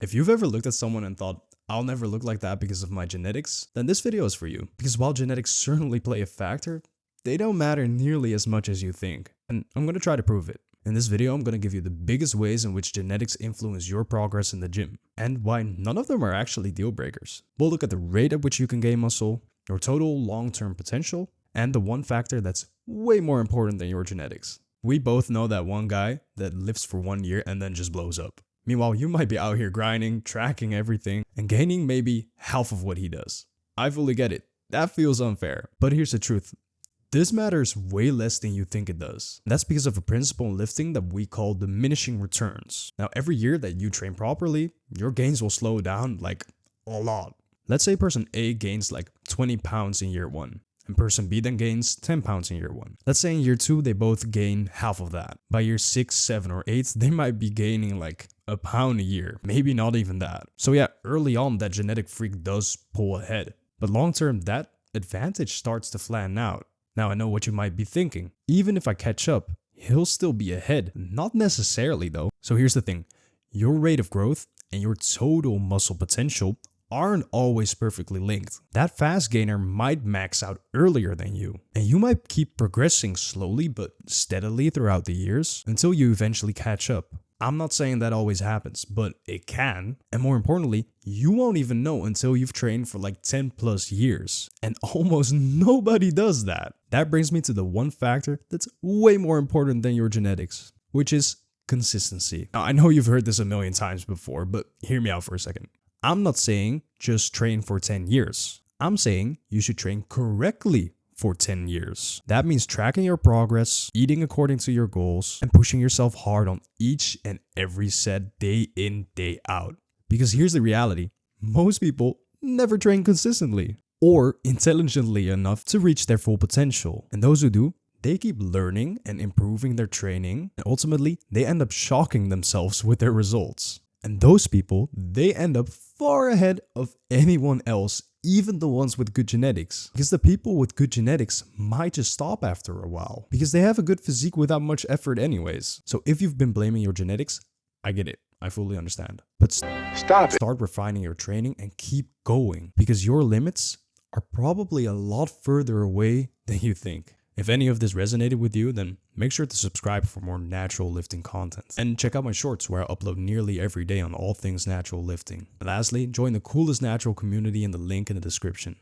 If you've ever looked at someone and thought, I'll never look like that because of my genetics, then this video is for you. Because while genetics certainly play a factor, they don't matter nearly as much as you think. And I'm going to try to prove it. In this video, I'm going to give you the biggest ways in which genetics influence your progress in the gym, and why none of them are actually deal breakers. We'll look at the rate at which you can gain muscle, your total long-term potential, and the one factor that's way more important than your genetics. We both know that one guy that lifts for 1 year and then just blows up. Meanwhile, you might be out here grinding, tracking everything, and gaining maybe half of what he does. I fully get it. That feels unfair. But here's the truth. This matters way less than you think it does. That's because of a principle in lifting that we call diminishing returns. Now, every year that you train properly, your gains will slow down like a lot. Let's say person A gains like 20 pounds in year 1, and person B then gains 10 pounds in year 1. Let's say in year 2, they both gain half of that. By year 6, 7, or 8, they might be gaining like a pound a year, maybe not even that. So yeah, early on that genetic freak does pull ahead, but long term that advantage starts to flatten out. Now I know what you might be thinking. Even if I catch up, he'll still be ahead. Not necessarily though. So here's the thing. Your rate of growth and your total muscle potential aren't always perfectly linked. That fast gainer might max out earlier than you, and you might keep progressing slowly but steadily throughout the years until you eventually catch up. I'm not saying that always happens, but it can. And more importantly, you won't even know until you've trained for like 10 plus years. And almost nobody does that. That brings me to the one factor that's way more important than your genetics, which is consistency. Now, I know you've heard this a million times before, but hear me out for a second. I'm not saying just train for 10 years. I'm saying you should train correctly for 10 years. That means tracking your progress, eating according to your goals, and pushing yourself hard on each and every set day in, day out. Because here's the reality. Most people never train consistently or intelligently enough to reach their full potential. And those who do, they keep learning and improving their training, and ultimately they end up shocking themselves with their results. And those people, they end up far ahead of anyone else, even the ones with good genetics. Because the people with good genetics might just stop after a while, because they have a good physique without much effort anyways. So if you've been blaming your genetics, I get it. I fully understand. But start refining your training and keep going, because your limits are probably a lot further away than you think. If any of this resonated with you, then make sure to subscribe for more natural lifting content. And check out my shorts where I upload nearly every day on all things natural lifting. And lastly, join the coolest natural community in the link in the description.